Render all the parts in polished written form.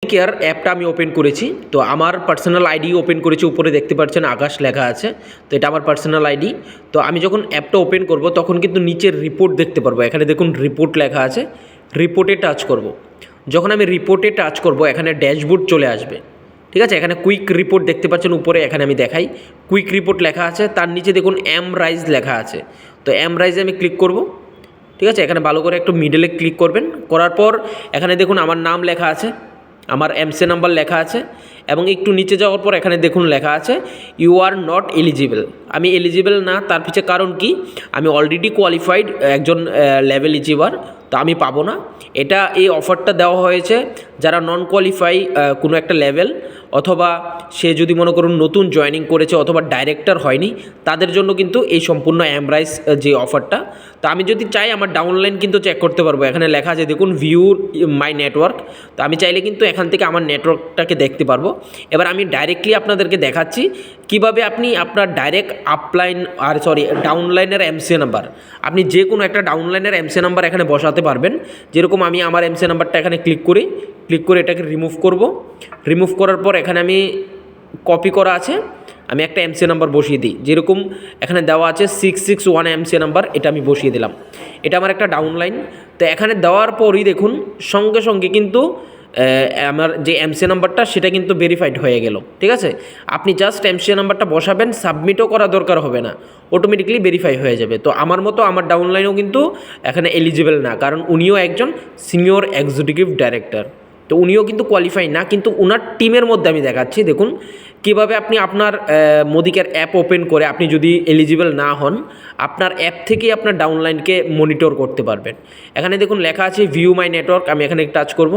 Care অ্যাপটা আমি open করেছি। তো আমার পার্সোনাল আইডি ওপেন করেছি, উপরে দেখতে পাচ্ছেন আকাশ লেখা আছে। তো এটা আমার পার্সোনাল আইডি। তো আমি যখন অ্যাপটা ওপেন করব তখন কিন্তু নিচের রিপোর্ট দেখতে পারবো। এখানে দেখুন রিপোর্ট লেখা আছে, রিপোর্টে টাচ করব। যখন আমি রিপোর্টে টাচ করব এখানে ড্যাশবোর্ড চলে আসবে। ঠিক আছে, এখানে কুইক রিপোর্ট দেখতে পাচ্ছেন উপরে, এখানে আমি দেখাই কুইক রিপোর্ট লেখা আছে, তার নিচে দেখুন রাইজ লেখা আছে। তো রাইজে আমি ক্লিক করব। ঠিক আছে, এখানে ভালো করে একটু মিডলে ক্লিক করবেন, করার পর এখানে দেখুন আমার নাম লেখা আছে, আমার এমসি নাম্বার লেখা আছে, এবং একটু নিচে যাওয়ার পর এখানে দেখুন লেখা আছে ইউ আর নট এলিজিবল। আমি এলিজিবল না, তার পিছনে কারণ কি, আমি অলরেডি কোয়ালিফাইড একজন লেভেল অ্যাচিভার, তো আমি পাবো না। এই অফারটা দেওয়া হয়েছে যারা নন কোয়ালিফাই কোনো একটা লেভেল, অথবা সে যদি মনে করুন নতুন জয়েনিং করেছে অথবা ডাইরেক্টর হয়নি, তাদের জন্য কিন্তু এই সম্পূর্ণ এমরাইজ যে অফারটা। তো আমি যদি চাই আমার ডাউনলাইন কিন্তু চেক করতে পারবো। এখানে লেখা আছে দেখুন ভিউ মাই নেটওয়ার্ক। তো আমি চাইলে কিন্তু এখান থেকে আমার নেটওয়ার্কটাকে দেখতে পারবো। এবার আমি ডাইরেক্টলি আপনাদেরকে দেখাচ্ছি কিভাবে আপনি আপনার ডাইরেক্ট ডাউনলাইনের এমসি নাম্বার, আপনি যে কোনো একটা ডাউনলাইনের এমসি নাম্বার এখানে বসাতে পারবেন। যেরকম আমি আমার এমসি নাম্বারটা এখানে ক্লিক করে এটাকে রিমুভ করব। রিমুভ করার পর এখানে আমি কপি করা আছে, আমি একটা এমসি নাম্বার বসিয়ে দিই। যেরকম এখানে দেওয়া আছে 661 এমসি নাম্বার, এটা আমি বসিয়ে দিলাম। এটা আমার একটা ডাউনলাইন। তো এখানে দেওয়ার পরই দেখুন সঙ্গে সঙ্গে কিন্তু আমার যে এমসি নাম্বারটা সেটা কিন্তু ভেরিফাইড হয়ে গেল। ঠিক আছে, আপনি জাস্ট এমসি নাম্বারটা বসাবেন, সাবমিটও করা দরকার হবে না, অটোমেটিকলি ভেরিফাই হয়ে যাবে। তো আমার মতো আমার ডাউনলাইনও কিন্তু এখানে এলিজিবল না, কারণ উনিও একজন সিনিয়র এক্সিকিউটিভ ডাইরেক্টর। তো উনিও কিন্তু কোয়ালিফাই না, কিন্তু ওনার টিমের মধ্যে আমি দেখাচ্ছি দেখুন কীভাবে আপনি আপনার মোদিকের অ্যাপ ওপেন করে, আপনি যদি এলিজিবল না হন, আপনার অ্যাপ থেকেই আপনার ডাউনলাইনকে মনিটর করতে পারবেন। এখানে দেখুন লেখা আছে ভিউ মাই নেটওয়ার্ক, আমি এখানে টাচ করব।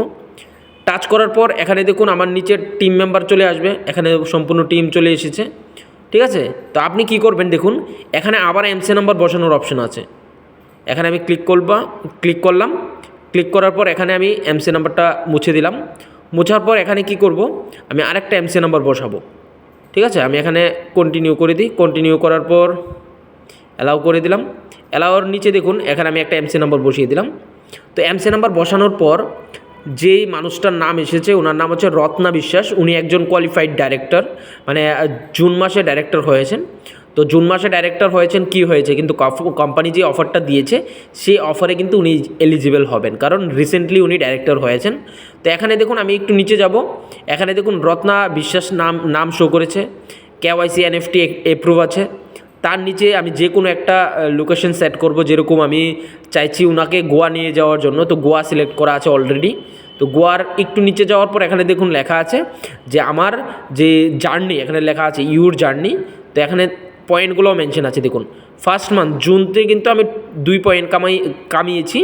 টাচ করার পর এখানে দেখুন আমার নিচের টিম মেম্বার চলে আসবে, এখানে সম্পূর্ণ টিম চলে এসেছে। ঠিক আছে, তো আপনি কি করবেন দেখুন এখানে আবার এমসি নাম্বার বসানোর অপশন আছে। এখানে আমি ক্লিক করলাম। ক্লিক করার পর এখানে আমি এমসি নাম্বারটা মুছে দিলাম। মুছার পর এখানে কি করব, আমি আরেকটা এমসি নাম্বার বসাবো। ঠিক আছে, আমি এখানে কন্টিনিউ করে দিই। কন্টিনিউ করার পর অ্যালাউ করে দিলাম। অ্যালাউর নিচে দেখুন এখানে আমি একটা এমসি নাম্বার বসিয়ে দিলাম। তো এমসি নাম্বার বসানোর পর যেই মানুষটার নাম এসেছে ওনার নাম হচ্ছে রত্না বিশ্বাস। উনি একজন কোয়ালিফাইড ডাইরেক্টর, মানে জুন মাসে ডাইরেক্টর হয়েছেন। তো জুন মাসে ডাইরেক্টর হয়েছেন, কি হয়েছে কিন্তু কোম্পানি যে অফারটা দিয়েছে সেই অফারে কিন্তু উনি এলিজিবল হবেন, কারণ রিসেন্টলি উনি ডাইরেক্টর হয়েছেন। তো এখানে দেখুন আমি একটু নিচে যাব, এখানে দেখুন রত্না বিশ্বাস নাম শো করেছে, KYC NFT অ্যাপ্রুভ আছে। তার নিচে আমি যে কোনো একটা লোকেশন সেট করব, যেরকম আমি চাইছি ওনাকে গোয়া নিয়ে যাওয়ার জন্য, তো গোয়া সিলেক্ট করা আছে অলরেডি। তো গোয়ার একটু নিচে যাওয়ার পর এখানে দেখুন লেখা আছে যে আমার যে জার্নি, এখানে লেখা আছে ইউর জার্নি। তো এখানে পয়েন্টগুলো মেনশন আছে দেখুন। ফার্স্ট মান্থ জুনতে কিন্তু আমি 2 পয়েন্ট কামিয়েছি,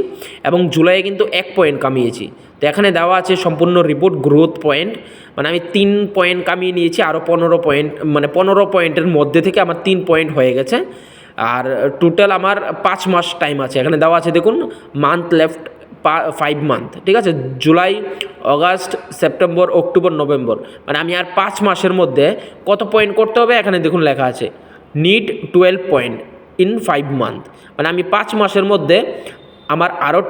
এবং জুলাইয়ে কিন্তু 1 পয়েন্ট কামিয়েছি। তো এখানে দেওয়া আছে সম্পূর্ণ রিপোর্ট গ্রোথ পয়েন্ট, মানে আমি 3 পয়েন্ট কামিয়ে নিয়েছি, আরও 15 পয়েন্ট, মানে 15 পয়েন্টের মধ্যে থেকে আমার 3 পয়েন্ট হয়ে গেছে। আর টোটাল আমার 5 মাস টাইম আছে, এখানে দেওয়া আছে দেখুন মান্থ লেফট 5 মান্থ। ঠিক আছে, July, August, September, October, November, মানে আমি আর 5 মাসের মধ্যে কত পয়েন্ট করতে হবে এখানে দেখুন লেখা আছে নিড 12 পয়েন্ট ইন 5 মান্থ, মানে আমি 5 মাসের মধ্যে আমার আরও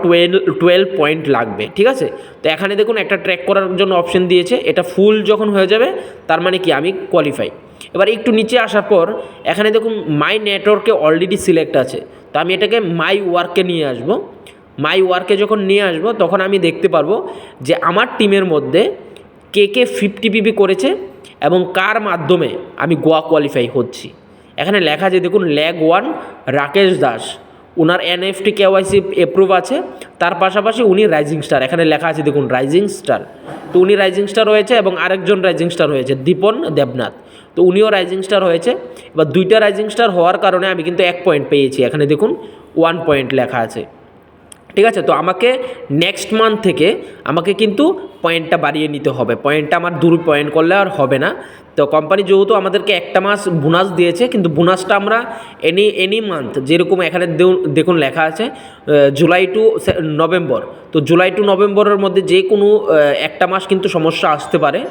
12 পয়েন্ট লাগবে। ঠিক আছে, তো এখানে দেখুন একটা ট্র্যাক করার জন্য অপশন দিয়েছে, এটা ফুল যখন হয়ে যাবে তার মানে কি আমি কোয়ালিফাই। এবার একটু নিচে আসার পর এখানে দেখুন মাই নেটওয়ার্কে অলরেডি সিলেক্ট আছে, তো আমি এটাকে মাই ওয়ার্কে নিয়ে আসবো। মাই ওয়ার্কে যখন নিয়ে আসবো তখন আমি দেখতে পারবো যে আমার টিমের মধ্যে কে 50 পিবি করেছে এবং কার মাধ্যমে আমি গোয়া কোয়ালিফাই হচ্ছি। এখানে লেখা আছে দেখুন ল্যাগ 1 রাকেশ দাস, ওনার NFT KYC অ্যাপ্রুভ আছে, তার পাশাপাশি উনি রাইজিং স্টার, এখানে লেখা আছে দেখুন রাইজিং স্টার। তো উনি রাইজিং স্টার হয়েছে, এবং আরেকজন রাইজিং স্টার হয়েছে দীপন দেবনাথ, তো উনিও রাইজিং স্টার হয়েছে। এবার 2টা রাইজিং স্টার হওয়ার কারণে আমি কিন্তু 1 পয়েন্ট পেয়েছি, এখানে দেখুন 1 পয়েন্ট লেখা আছে। ঠিক আছে, তো আমাকে নেক্সট মান্থ থেকে আমাকে কিন্তু পয়েন্টটা বাড়িয়ে নিতে হবে, পয়েন্টটা আমার 2 পয়েন্ট করলে আর হবে না। তো কোম্পানি যেহেতু আমাদেরকে একটা মাস বোনাস দিয়েছে, কিন্তু বোনাসটা আমরা এনি মান্থ, যেরকম এখানে দেখুন লেখা আছে জুলাই টু নভেম্বর, তো জুলাই টু নভেম্বরের মধ্যে যে কোনো একটা মাস কিন্তু সমস্যা আসতে পারে।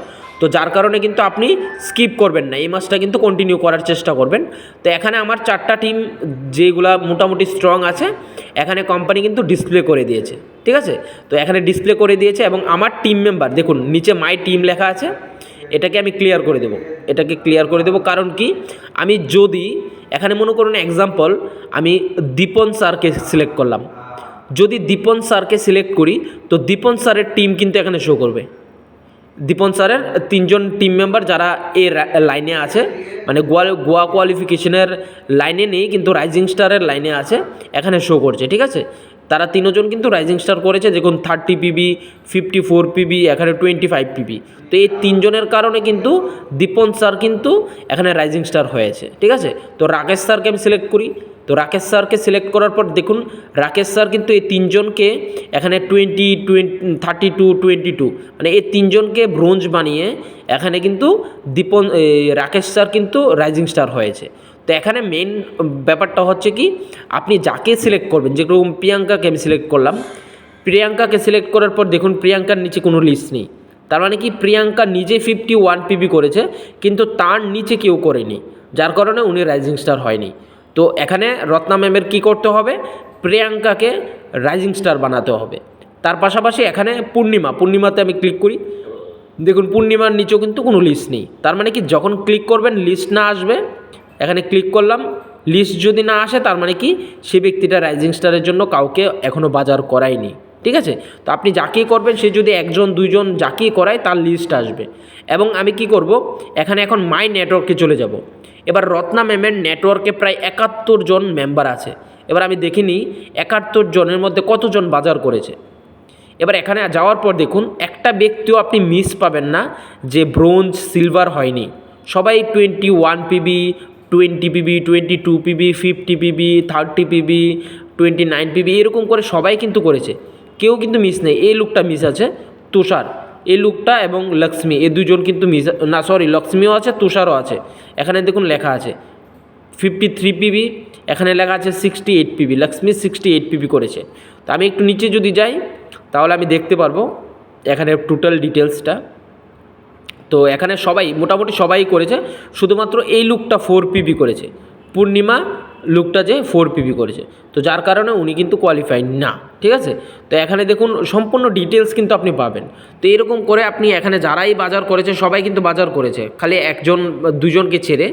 তো যার কারণে কিন্তু আপনি স্কিপ করবেন না, এই মাসটা কিন্তু কন্টিনিউ করার চেষ্টা করবেন। তো এখানে আমার 4টা টিম যেগুলা মোটামুটি স্ট্রং আছে এখানে কোম্পানি কিন্তু ডিসপ্লে করে দিয়েছে। ঠিক আছে। তো এখানে ডিসপ্লে করে দিয়েছে এবং আমার টিম মেম্বার দেখুন নিচে মাই টিম লেখা আছে, এটাকে আমি ক্লিয়ার করে দেবো, এটাকে ক্লিয়ার করে দেবো। কারণ কি, আমি যদি এখানে মনে করুন এক্সাম্পল আমি দীপন স্যারকে সিলেক্ট করলাম, যদি দীপন স্যারকে সিলেক্ট করি তো দীপন স্যারের টিম কিন্তু এখানে শো করবে। দীপন স্যারের 3জন টিম মেম্বার যারা এই লাইনে আছে, মানে গোয়া কোয়ালিফিকেশনের লাইনে নেই কিন্তু রাইজিং স্টারের লাইনে আছে, এখানে শো করছে। ঠিক আছে, তারা 3জন কিন্তু রাইজিং স্টার করেছে, দেখুন 30 পিবি, 54 পিবি, এখানে 25 পিবি। তো এই 3জনের কারণে কিন্তু দীপন স্যার কিন্তু এখানে রাইজিং স্টার হয়েছে। ঠিক আছে, তো রাকেশ স্যারকে আমি সিলেক্ট করি, তো রাকেশ স্যারকে সিলেক্ট করার পর দেখুন রাকেশ স্যার কিন্তু এই 3জনকে এখানে 32, 22 মানে এই 3জনকে ব্রোঞ্জ বানিয়ে এখানে কিন্তু রাকেশ স্যার কিন্তু রাইজিং স্টার হয়েছে। তো এখানে মেন ব্যাপারটা হচ্ছে কি, আপনি যাকে সিলেক্ট করবেন, যেরকম প্রিয়াঙ্কাকে আমি সিলেক্ট করলাম, প্রিয়াঙ্কাকে সিলেক্ট করার পর দেখুন প্রিয়াঙ্কার নিচে কোনো লিস্ট নেই। তার মানে কি, প্রিয়াঙ্কা নিজে 51 পিবি করেছে কিন্তু তার নিচে কেউ করেনি, যার কারণে উনি রাইজিং স্টার হয়নি। তো এখানে রত্না ম্যামের কী করতে হবে, প্রিয়াঙ্কাকে রাইজিং স্টার বানাতে হবে। তার পাশাপাশি এখানে পূর্ণিমাতে আমি ক্লিক করি, দেখুন পূর্ণিমার নিচেও কিন্তু কোনো লিস্ট নেই। তার মানে কি, যখন ক্লিক করবেন লিস্ট না আসবে, এখানে ক্লিক করলাম, লিস্ট যদি না আসে তার মানে কি সে ব্যক্তিটা রাইজিং স্টারের জন্য কাউকে এখনও বাজার করায়নি। ঠিক আছে, তো আপনি যাকেই করবেন সে যদি 1জন 2জন যাকেই করায় তার লিস্ট আসবে। এবং আমি কি করব, এখানে এখন মাই নেটওয়ার্কে চলে যাব। এবার রত্না ম্যামের নেটওয়ার্কে প্রায় 71 জন মেম্বার আছে। এবার আমি দেখিনি 71 জনের মধ্যে কতজন বাজার করেছে। এবার এখানে যাওয়ার পর দেখুন একটা ব্যক্তিও আপনি মিস পাবেন না যে ব্রোঞ্জ সিলভার হয়নি। সবাই 21 PB, 20 PB, 22 PB, 50 PB, 30 PB, 29 PB এরকম করে সবাই কিন্তু করেছে, কেউ কিন্তু মিস নেই। এই লুকটা মিস আছে তুষার, এই লুকটা এবং লক্ষ্মী, এই 2জন কিন্তু মিস না, সরি লক্ষ্মীও আছে তুষারও আছে। এখানে দেখুন লেখা আছে 53 পিবি, এখানে লেখা আছে 68 পিবি, লক্ষ্মী 68 পিবি করেছে। তো আমি একটু নিচে যদি যাই তাহলে আমি দেখতে পারবো এখানে টোটাল ডিটেলসটা। তো এখানে সবাই মোটামুটি সবাই করেছে, শুধুমাত্র এই লুকটা 4 পিবি করেছে, পূর্ণিমা লুকটা যে 4 পিবি করেছে, তো যার কারণে উনি কিন্তু কোয়ালিফাই না। ঠিক আছে, তো এখানে দেখুন সম্পূর্ণ ডিটেলস কিন্তু আপনি পাবেন। তো এরকম করে আপনি এখানে যারাই বাজার করেছে সবাই কিন্তু বাজার করেছে, খালি 1জন 2জনকে ছেড়ে।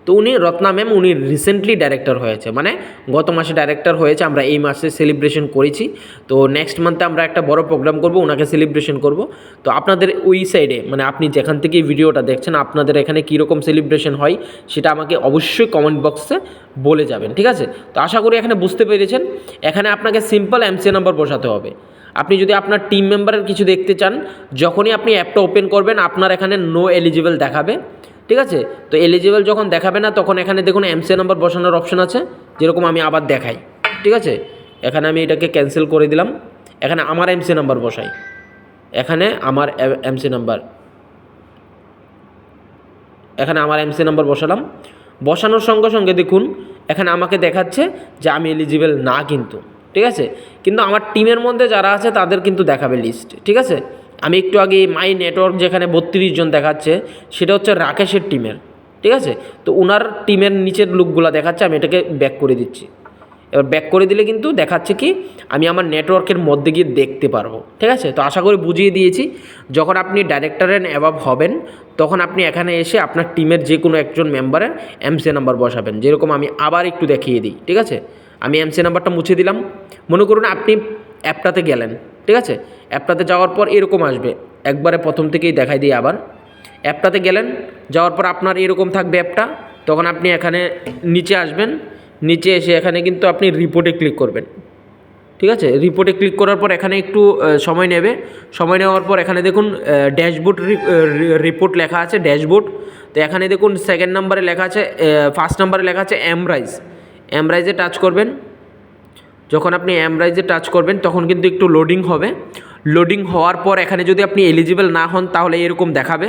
তো উনি রত্না ম্যাম উনি রিসেন্টলি ডাইরেক্টর হয়েছে, মানে গত মাসে ডাইরেক্টর হয়েছে, আমরা এই মাসে সেলিব্রেশন করেছি। তো নেক্সট মান্থে আমরা একটা বড় প্রোগ্রাম করব, ওনাকে সেলিব্রেশন করব। তো আপনাদের ওই সাইডে মানে আপনি যেখান থেকে ভিডিওটা দেখছেন আপনাদের এখানে কীরকম সেলিব্রেশন হয় সেটা আমাকে অবশ্যই কমেন্ট বক্সে বলে যাবেন। ঠিক আছে, তো আশা করি এখানে বুঝতে পেরেছেন। এখানে আপনাকে সিম্পল এমসি নাম্বার বসাতে হবে। আপনি যদি আপনার টিম মেম্বারের কিছু দেখতে চান, যখনই আপনি অ্যাপটা ওপেন করবেন আপনার এখানে নো এলিজিবল দেখাবে। ঠিক আছে, তো এলিজিবল যখন দেখাবে না তখন এখানে দেখুন এমসি নাম্বার বসানোর অপশন আছে, যেরকম আমি আবার দেখাই। ঠিক আছে, এখানে আমি এটাকে ক্যান্সেল করে দিলাম, এখানে আমার এমসি নাম্বার বসাই, এখানে আমার এমসি নাম্বার, এখানে আমার এমসি নাম্বার বসালাম। বসানোর সঙ্গে সঙ্গে দেখুন এখানে আমাকে দেখাচ্ছে যে আমি এলিজিবল না কিন্তু। ঠিক আছে, কিন্তু আমার টিমের মধ্যে যারা আছে তাদের কিন্তু দেখাবে লিস্ট। ঠিক আছে, আমি একটু আগে মাই নেটওয়ার্ক যেখানে 32 জন দেখাচ্ছে সেটা হচ্ছে রাকেশের টিমের। ঠিক আছে, তো ওনার টিমের নিচের লুকগুলো দেখাচ্ছে, আমি এটাকে ব্যাক করে দিচ্ছি। এবার ব্যাক করে দিলে কিন্তু দেখাচ্ছে কি আমি আমার নেটওয়ার্কের মধ্যে গিয়ে দেখতে পারবো। ঠিক আছে, তো আশা করি বুঝিয়ে দিয়েছি। যখন আপনি ডাইরেক্টরের অ্যাভাব হবেন তখন আপনি এখানে এসে আপনার টিমের যে কোনো একজন মেম্বারের এমসি নাম্বার বসাবেন, যেরকম আমি আবার একটু দেখিয়ে দিই। ঠিক আছে, আমি এমসি নাম্বারটা মুছে দিলাম। মনে করুন আপনি অ্যাপটাতে গেলেন, ঠিক আছে, অ্যাপটাতে যাওয়ার পর এরকম আসবে, একবারে প্রথম থেকেই দেখাই দিই আবার। অ্যাপটাতে গেলেন, যাওয়ার পর আপনার এরকম থাকবে অ্যাপটা, তখন আপনি এখানে নিচে আসবেন, নিচে এসে এখানে কিন্তু আপনি রিপোর্টে ক্লিক করবেন। ঠিক আছে, রিপোর্টে ক্লিক করার পর এখানে একটু সময় নেবে, সময় নেওয়ার পর এখানে দেখুন ড্যাশবোর্ড রিপোর্ট লেখা আছে, ড্যাশবোর্ড। তো এখানে দেখুন সেকেন্ড নাম্বারে লেখা আছে, ফার্স্ট নাম্বারে লেখা আছে এমরাইজে টাচ করবেন। যখন আপনি এমরাইজে টাচ করবেন তখন কিন্তু একটু লোডিং হবে। লোডিং হওয়ার পর এখানে যদি আপনি এলিজিবল না হন তাহলে এরকম দেখাবে।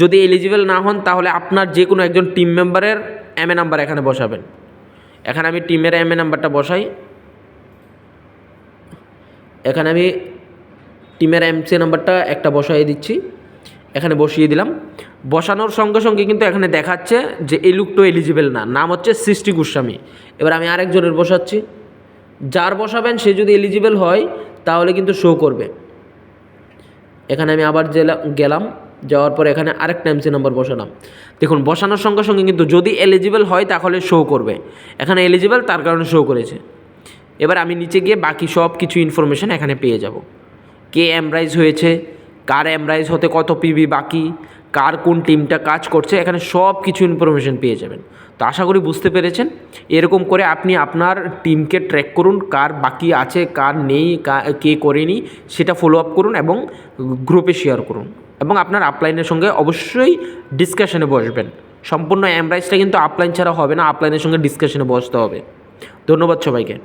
যদি এলিজিবল না হন তাহলে আপনার যে কোনো একজন টিম মেম্বারের এমএ নাম্বার এখানে বসাবেন। এখানে আমি টিমের এমএ নাম্বারটা বসাই, এখানে আমি টিমের এমসি নাম্বারটা একটা বসাই দিচ্ছি, এখানে বসিয়ে দিলাম। বসানোর সঙ্গে সঙ্গে কিন্তু এখানে দেখাচ্ছে যে এই লুকটা এলিজিবল না, নাম হচ্ছে সৃষ্টি গোস্বামী। এবার আমি আরেকজনের বসাচ্ছি, যার বসাবেন সে যদি এলিজিবল হয় তাহলে কিন্তু শো করবে। এখানে আমি আবার গেলাম, যাওয়ার পর এখানে আরেকটা এমসি নাম্বার বসালাম। দেখুন বসানোর সঙ্গে সঙ্গে কিন্তু যদি এলিজিবল হয় তাহলে শো করবে। এখানে এলিজিবল, তার কারণে শো করেছে। এবার আমি নিচে গিয়ে বাকি সব কিছু ইনফরমেশান এখানে পেয়ে যাব। কে এমরাইজ হয়েছে, কার এমরাইজ হতে কত পিবি বাকি, কার কোন টিমটা কাজ করছে, এখানে সব কিছু ইনফরমেশান পেয়ে যাবেন। তো আশা করি বুঝতে পেরেছেন। এরকম করে আপনি আপনার টিমকে ট্র্যাক করুন, কার বাকি আছে, কার নেই, কে করেনি, সেটা ফলো আপ করুন এবং গ্রুপে শেয়ার করুন। এবং আপনার আপলাইনের সঙ্গে অবশ্যই ডিসকাশনে বসবেন। সম্পূর্ণ এমরাইজটা কিন্তু আপলাইন ছাড়া হবে না, আপলাইনের সঙ্গে ডিসকাশনে বসতে হবে। ধন্যবাদ সবাইকে।